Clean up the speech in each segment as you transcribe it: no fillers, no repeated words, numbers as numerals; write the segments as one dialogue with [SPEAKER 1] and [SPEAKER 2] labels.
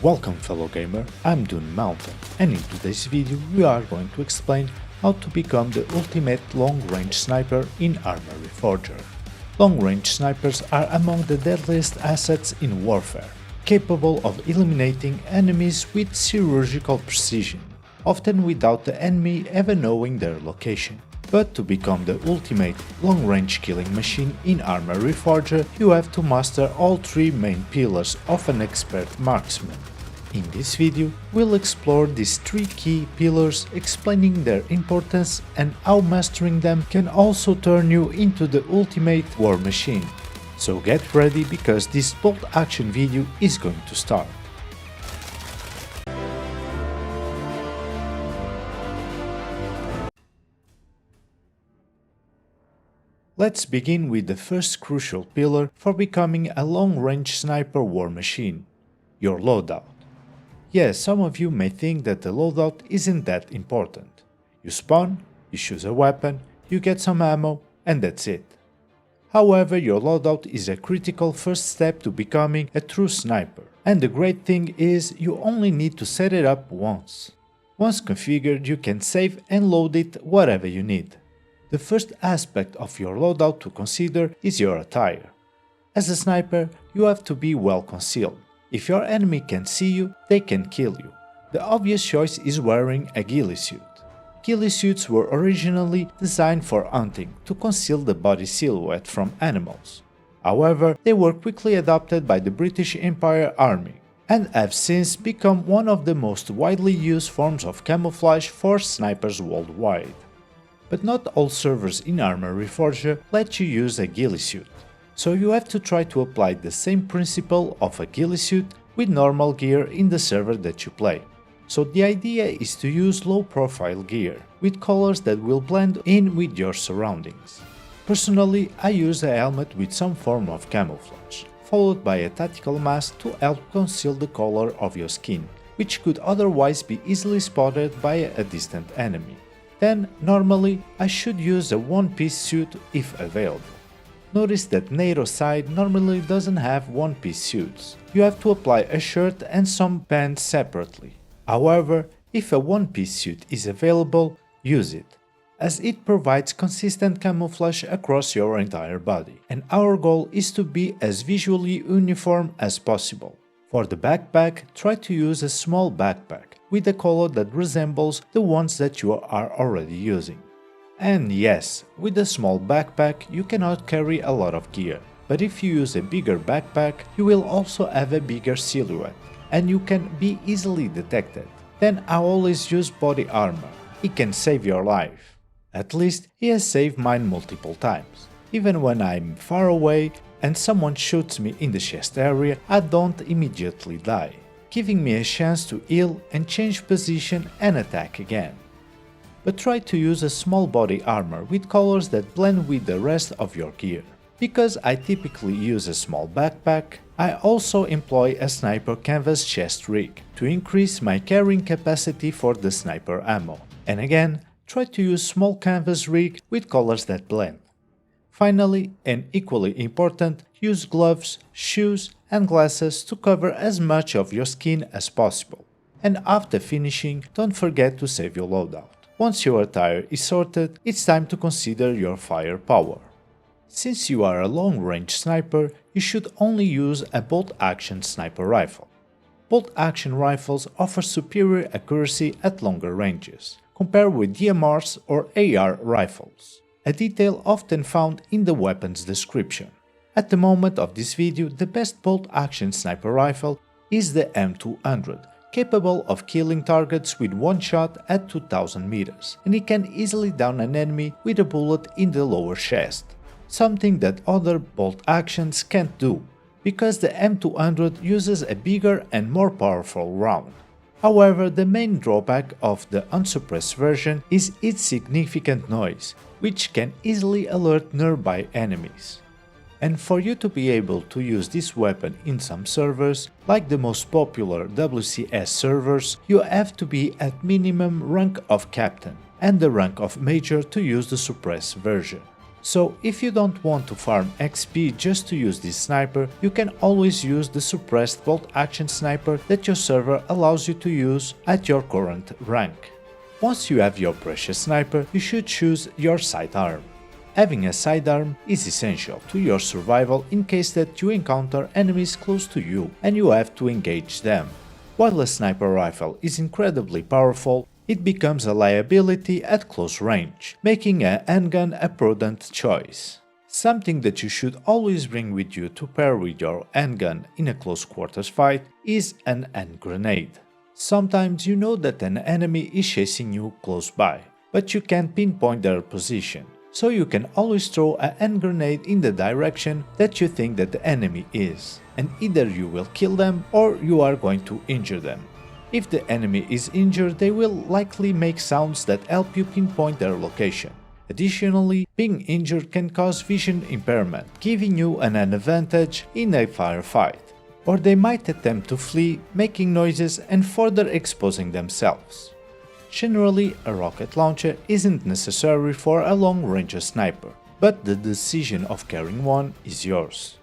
[SPEAKER 1] Welcome fellow gamer, I'm Dune Mountain, and in today's video we are going to explain how to become the ultimate long-range sniper in ARMA REFORGER. Long-range snipers are among the deadliest assets in warfare, capable of eliminating enemies with chirurgical precision, often without the enemy ever knowing their location. But to become the ultimate long-range killing machine in ARMA REFORGER, you have to master all three main pillars of an expert marksman. In this video, we'll explore these three key pillars, explaining their importance and how mastering them can also turn you into the ultimate war machine. So get ready, because this bolt action video is going to start. Let's begin with the first crucial pillar for becoming a long-range sniper war machine: your loadout. Yes, some of you may think that the loadout isn't that important. You spawn, you choose a weapon, you get some ammo, and that's it. However, your loadout is a critical first step to becoming a true sniper, and the great thing is you only need to set it up once. Once configured, you can save and load it whatever you need. The first aspect of your loadout to consider is your attire. As a sniper, you have to be well concealed. If your enemy can see you, they can kill you. The obvious choice is wearing a ghillie suit. Ghillie suits were originally designed for hunting, to conceal the body silhouette from animals. However, they were quickly adopted by the British Empire Army, and have since become one of the most widely used forms of camouflage for snipers worldwide. But not all servers in ARMA REFORGER let you use a ghillie suit, so you have to try to apply the same principle of a ghillie suit with normal gear in the server that you play. So the idea is to use low-profile gear, with colors that will blend in with your surroundings. Personally, I use a helmet with some form of camouflage, followed by a tactical mask to help conceal the color of your skin, which could otherwise be easily spotted by a distant enemy. Then, normally, I should use a one-piece suit if available. Notice that NATO side normally doesn't have one-piece suits. You have to apply a shirt and some pants separately. However, if a one-piece suit is available, use it, as it provides consistent camouflage across your entire body, and our goal is to be as visually uniform as possible. For the backpack, try to use a small backpack with a color that resembles the ones that you are already using. And yes, with a small backpack you cannot carry a lot of gear, but if you use a bigger backpack you will also have a bigger silhouette, and you can be easily detected. Then I always use body armor. It can save your life. At least it has saved mine multiple times. Even when I'm far away and someone shoots me in the chest area, I don't immediately die, giving me a chance to heal and change position and attack again. But try to use a small body armor with colors that blend with the rest of your gear. Because I typically use a small backpack, I also employ a sniper canvas chest rig to increase my carrying capacity for the sniper ammo. And again, try to use small canvas rig with colors that blend. Finally, and equally important, use gloves, shoes and glasses to cover as much of your skin as possible. And after finishing, don't forget to save your loadout. Once your attire is sorted, it's time to consider your firepower. Since you are a long-range sniper, you should only use a bolt-action sniper rifle. Bolt-action rifles offer superior accuracy at longer ranges, compared with DMRs or AR rifles. A detail often found in the weapon's description. At the moment of this video, the best bolt-action sniper rifle is the M200, capable of killing targets with one shot at 2000 meters, and it can easily down an enemy with a bullet in the lower chest, something that other bolt-actions can't do, because the M200 uses a bigger and more powerful round. However, the main drawback of the unsuppressed version is its significant noise, which can easily alert nearby enemies. And for you to be able to use this weapon in some servers, like the most popular WCS servers, you have to be at minimum rank of captain and the rank of major to use the suppressed version. So if you don't want to farm XP just to use this sniper, you can always use the suppressed bolt action sniper that your server allows you to use at your current rank. Once you have your precious sniper, you should choose your sidearm. Having a sidearm is essential to your survival in case that you encounter enemies close to you and you have to engage them. While a sniper rifle is incredibly powerful, it becomes a liability at close range, making a handgun a prudent choice. Something that you should always bring with you to pair with your handgun in a close quarters fight is an hand grenade. Sometimes you know that an enemy is chasing you close by, but you can't pinpoint their position, so you can always throw a hand grenade in the direction that you think that the enemy is, and either you will kill them or you are going to injure them. If the enemy is injured, they will likely make sounds that help you pinpoint their location. Additionally, being injured can cause vision impairment, giving you an advantage in a firefight. Or they might attempt to flee, making noises and further exposing themselves. Generally, a rocket launcher isn't necessary for a long-range sniper, but the decision of carrying one is yours.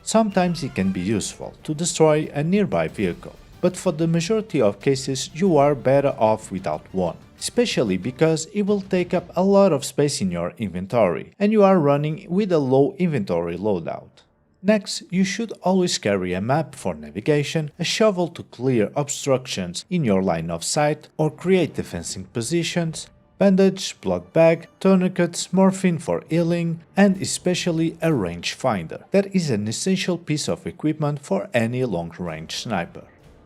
[SPEAKER 1] Sometimes it can be useful to destroy a nearby vehicle, but for the majority of cases you are better off without one, especially because it will take up a lot of space in your inventory and you are running with a low inventory loadout. Next, you should always carry a map for navigation, a shovel to clear obstructions in your line of sight or create defensive positions, bandage, blood bag, tourniquets, morphine for healing, and especially a rangefinder. That is an essential piece of equipment for any long-range sniper.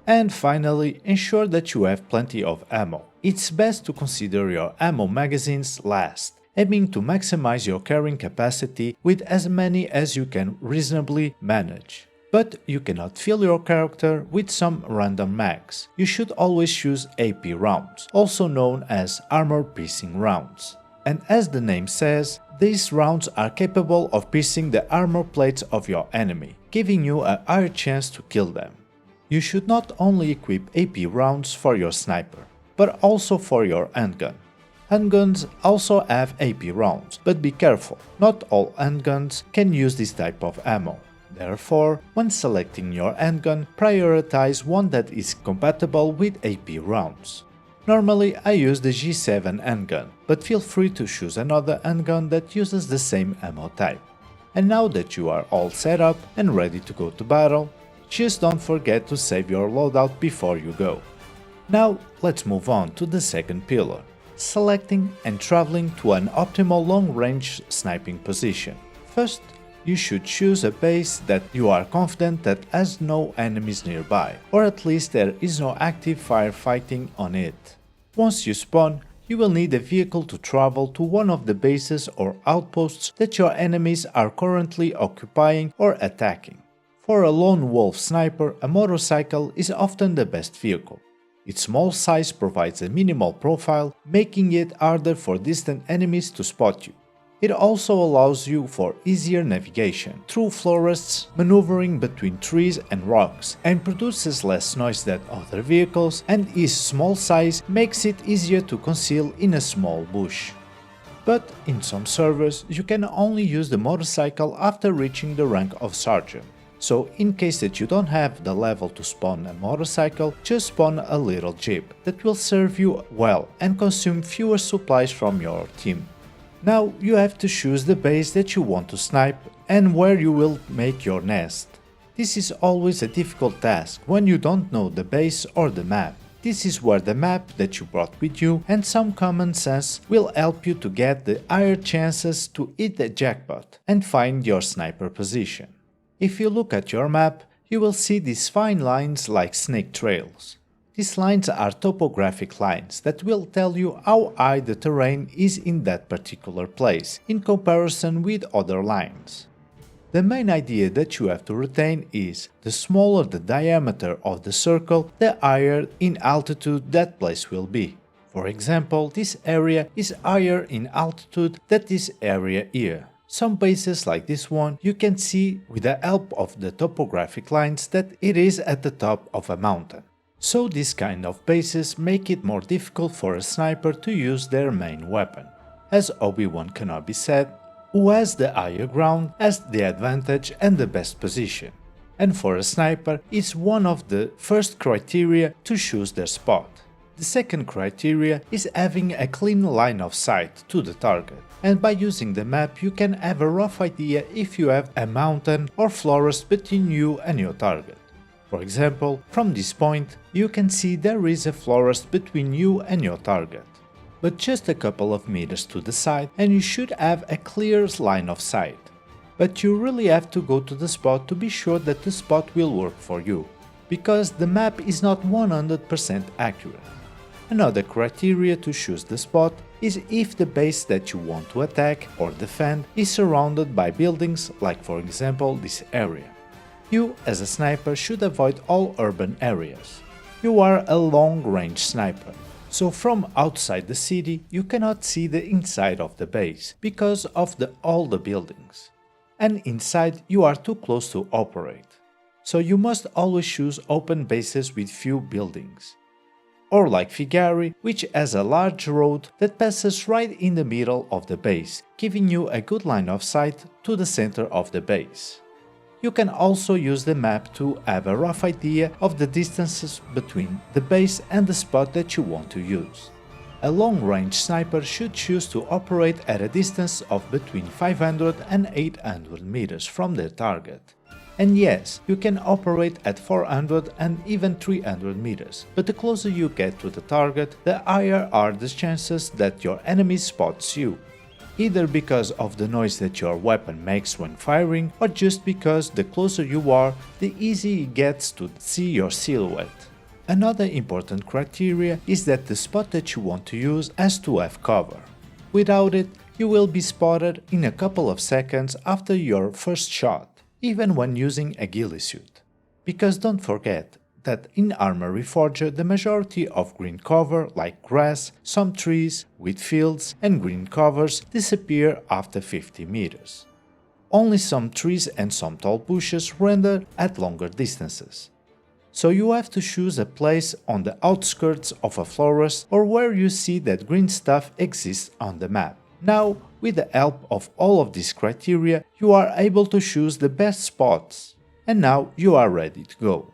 [SPEAKER 1] And finally, ensure that you have plenty of ammo. It's best to consider your ammo magazines last, aiming to maximize your carrying capacity with as many as you can reasonably manage. But you cannot fill your character with some random mags. You should always choose AP rounds, also known as armor-piercing rounds. And as the name says, these rounds are capable of piercing the armor plates of your enemy, giving you a higher chance to kill them. You should not only equip AP rounds for your sniper, but also for your handgun. Handguns also have AP rounds, but be careful, not all handguns can use this type of ammo. Therefore, when selecting your handgun, prioritize one that is compatible with AP rounds. Normally I use the G7 handgun, but feel free to choose another handgun that uses the same ammo type. And now that you are all set up and ready to go to battle, just don't forget to save your loadout before you go. Now let's move on to the second pillar, selecting and traveling to an optimal long-range sniping position. First, you should choose a base that you are confident that has no enemies nearby, or at least there is no active firefighting on it. Once you spawn, you will need a vehicle to travel to one of the bases or outposts that your enemies are currently occupying or attacking. For a lone wolf sniper, a motorcycle is often the best vehicle. Its small size provides a minimal profile, making it harder for distant enemies to spot you. It also allows you for easier navigation through forests, maneuvering between trees and rocks, and produces less noise than other vehicles, and its small size makes it easier to conceal in a small bush. But in some servers, you can only use the motorcycle after reaching the rank of sergeant. So in case that you don't have the level to spawn a motorcycle, just spawn a little jeep that will serve you well and consume fewer supplies from your team. Now you have to choose the base that you want to snipe and where you will make your nest. This is always a difficult task when you don't know the base or the map. This is where the map that you brought with you and some common sense will help you to get the higher chances to hit the jackpot and find your sniper position. If you look at your map, you will see these fine lines like snake trails. These lines are topographic lines that will tell you how high the terrain is in that particular place, in comparison with other lines. The main idea that you have to retain is, the smaller the diameter of the circle, the higher in altitude that place will be. For example, this area is higher in altitude than this area here. Some bases like this one, you can see with the help of the topographic lines that it is at the top of a mountain. So this kind of bases make it more difficult for a sniper to use their main weapon. As Obi-Wan Kenobi said, Who has the higher ground has the advantage and the best position. And for a sniper, it's one of the first criteria to choose their spot. The second criteria is having a clean line of sight to the target. And by using the map you can have a rough idea if you have a mountain or forest between you and your target. For example, from this point you can see there is a forest between you and your target. But just a couple of meters to the side and you should have a clear line of sight. But you really have to go to the spot to be sure that the spot will work for you, because the map is not 100% accurate. Another criteria to choose the spot is if the base that you want to attack or defend is surrounded by buildings, like for example this area. You as a sniper should avoid all urban areas. You are a long-range sniper. So from outside the city you cannot see the inside of the base because of all the buildings. And inside you are too close to operate. So you must always choose open bases with few buildings. Or like Figari, which has a large road that passes right in the middle of the base, giving you a good line of sight to the center of the base. You can also use the map to have a rough idea of the distances between the base and the spot that you want to use. A long-range sniper should choose to operate at a distance of between 500 and 800 meters from their target. And yes, you can operate at 400 and even 300 meters, but the closer you get to the target, the higher are the chances that your enemy spots you. Either because of the noise that your weapon makes when firing, or just because the closer you are, the easier it gets to see your silhouette. Another important criteria is that the spot that you want to use has to have cover. Without it, you will be spotted in a couple of seconds after your first shot, even when using a ghillie suit. Because don't forget that in ARMA REFORGER the majority of green cover like grass, some trees, wheat fields and green covers disappear after 50 meters. Only some trees and some tall bushes render at longer distances. So you have to choose a place on the outskirts of a forest or where you see that green stuff exists on the map. Now, with the help of all of these criteria, you are able to choose the best spots. And now you are ready to go.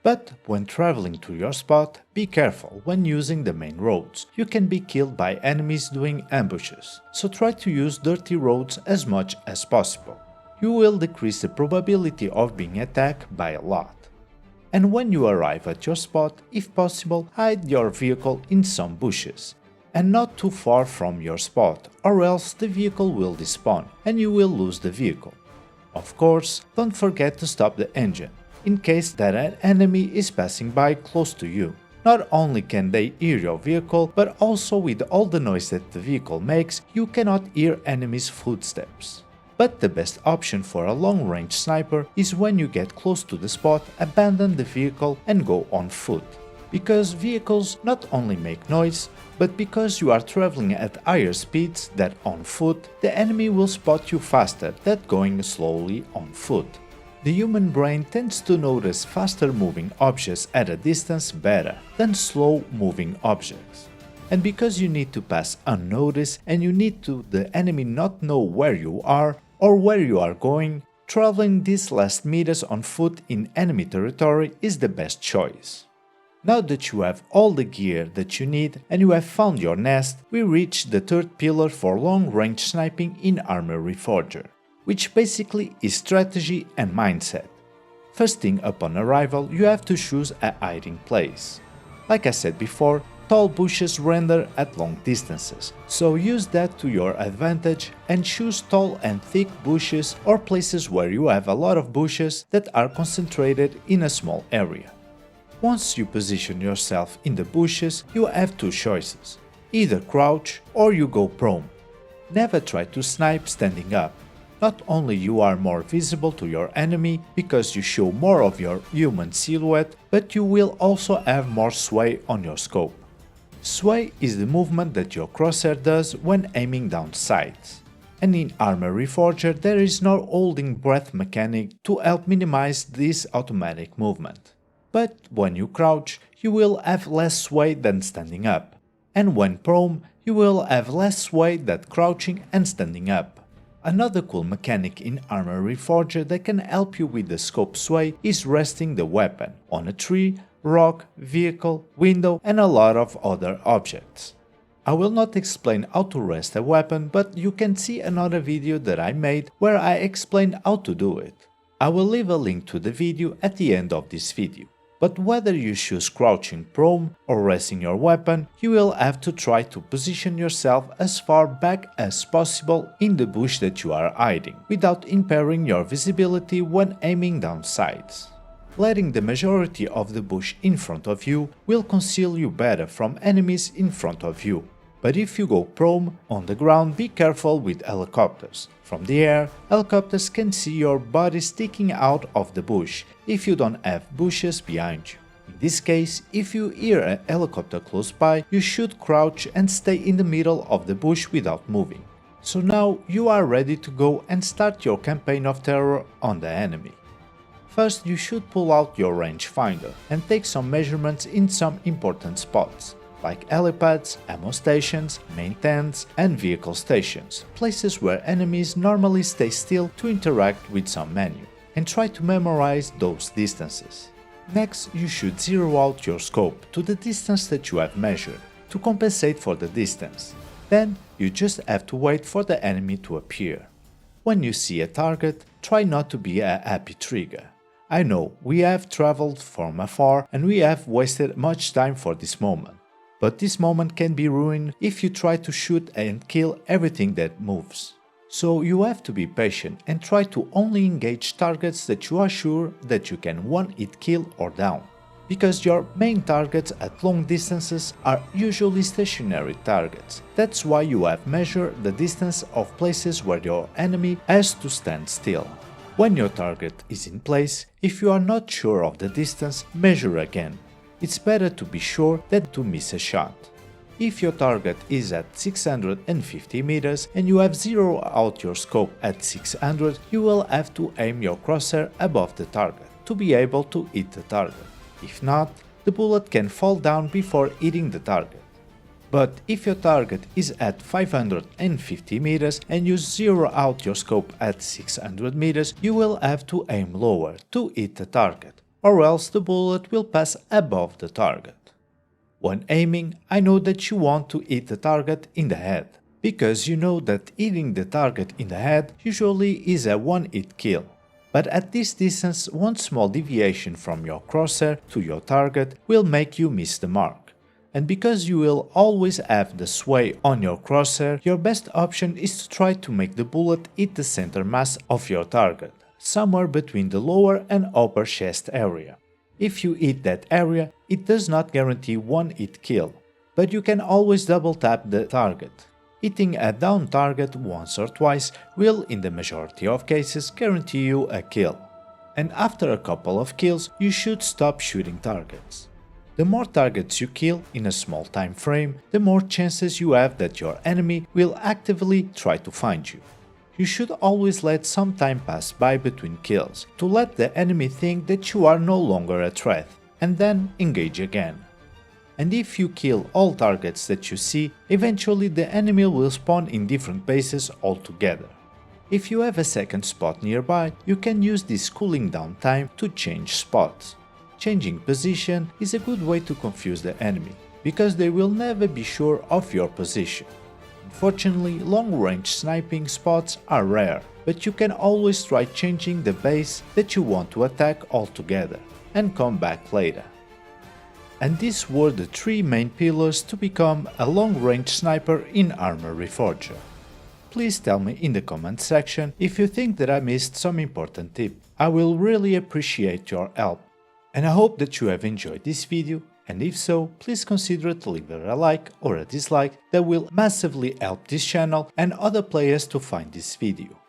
[SPEAKER 1] But when traveling to your spot, be careful when using the main roads. You can be killed by enemies doing ambushes, so try to use dirty roads as much as possible. You will decrease the probability of being attacked by a lot. And when you arrive at your spot, if possible, hide your vehicle in some bushes, and not too far from your spot, or else the vehicle will despawn and you will lose the vehicle. Of course, don't forget to stop the engine, in case that an enemy is passing by close to you. Not only can they hear your vehicle, but also with all the noise that the vehicle makes, you cannot hear enemies' footsteps. But the best option for a long-range sniper is when you get close to the spot, abandon the vehicle and go on foot. Because vehicles not only make noise, but because you are traveling at higher speeds than on foot, the enemy will spot you faster than going slowly on foot. The human brain tends to notice faster moving objects at a distance better than slow moving objects. And because you need to pass unnoticed and you need the enemy not know where you are or where you are going, traveling these last meters on foot in enemy territory is the best choice. Now that you have all the gear that you need and you have found your nest, we reach the third pillar for long-range sniping in ARMA REFORGER, which basically is strategy and mindset. First thing upon arrival, you have to choose a hiding place. Like I said before, tall bushes render at long distances, so use that to your advantage and choose tall and thick bushes or places where you have a lot of bushes that are concentrated in a small area. Once you position yourself in the bushes, you have two choices: either crouch or you go prone. Never try to snipe standing up. Not only you are more visible to your enemy because you show more of your human silhouette, but you will also have more sway on your scope. Sway is the movement that your crosshair does when aiming down sights. And in ARMA REFORGER there is no holding breath mechanic to help minimize this automatic movement. But when you crouch, you will have less sway than standing up. And when prone, you will have less sway than crouching and standing up. Another cool mechanic in ARMA REFORGER that can help you with the scope sway is resting the weapon on a tree, rock, vehicle, window and a lot of other objects. I will not explain how to rest a weapon, but you can see another video that I made where I explain how to do it. I will leave a link to the video at the end of this video. But whether you choose crouching prone or resting your weapon, you will have to try to position yourself as far back as possible in the bush that you are hiding, without impairing your visibility when aiming down sights. Letting the majority of the bush in front of you will conceal you better from enemies in front of you. But if you go prone on the ground, be careful with helicopters. From the air, helicopters can see your body sticking out of the bush if you don't have bushes behind you. In this case, if you hear a helicopter close by, you should crouch and stay in the middle of the bush without moving. So now you are ready to go and start your campaign of terror on the enemy. First, you should pull out your rangefinder and take some measurements in some important spots, like helipads, ammo stations, main tents and vehicle stations, places where enemies normally stay still to interact with some menu, and try to memorize those distances. Next, you should zero out your scope to the distance that you have measured, to compensate for the distance. Then, you just have to wait for the enemy to appear. When you see a target, try not to be a happy trigger. I know, we have traveled from afar and we have wasted much time for this moment. But this moment can be ruined if you try to shoot and kill everything that moves. So you have to be patient and try to only engage targets that you are sure that you can one-hit kill or down. Because your main targets at long distances are usually stationary targets. That's why you have measured the distance of places where your enemy has to stand still. When your target is in place, if you are not sure of the distance, measure again. It's better to be sure than to miss a shot. If your target is at 650 meters and you have zeroed out your scope at 600, you will have to aim your crosshair above the target to be able to hit the target. If not, the bullet can fall down before hitting the target. But if your target is at 550 meters and you zero out your scope at 600 meters, you will have to aim lower to hit the target, or else the bullet will pass above the target. When aiming, I know that you want to hit the target in the head, because you know that hitting the target in the head usually is a one-hit kill. But at this distance, one small deviation from your crosshair to your target will make you miss the mark. And because you will always have the sway on your crosshair, your best option is to try to make the bullet hit the center mass of your target, somewhere between the lower and upper chest area. If you hit that area, it does not guarantee one hit kill, but you can always double tap the target. Hitting a down target once or twice will, in the majority of cases, guarantee you a kill. And after a couple of kills, you should stop shooting targets. The more targets you kill in a small time frame, the more chances you have that your enemy will actively try to find you. You should always let some time pass by between kills, to let the enemy think that you are no longer a threat, and then engage again. And if you kill all targets that you see, eventually the enemy will spawn in different bases altogether. If you have a second spot nearby, you can use this cooling down time to change spots. Changing position is a good way to confuse the enemy, because they will never be sure of your position. Unfortunately, long-range sniping spots are rare, but you can always try changing the base that you want to attack altogether, and come back later. And these were the 3 main pillars to become a long-range sniper in ARMA REFORGER. Please tell me in the comment section if you think that I missed some important tip. I will really appreciate your help. And I hope that you have enjoyed this video, and if so, please consider to leave a like or a dislike that will massively help this channel and other players to find this video.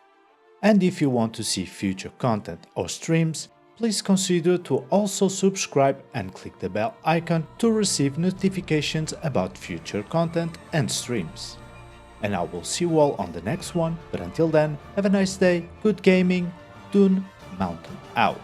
[SPEAKER 1] And if you want to see future content or streams, please consider to also subscribe and click the bell icon to receive notifications about future content and streams. And I will see you all on the next one, but until then, have a nice day, good gaming, Dune Mountain out.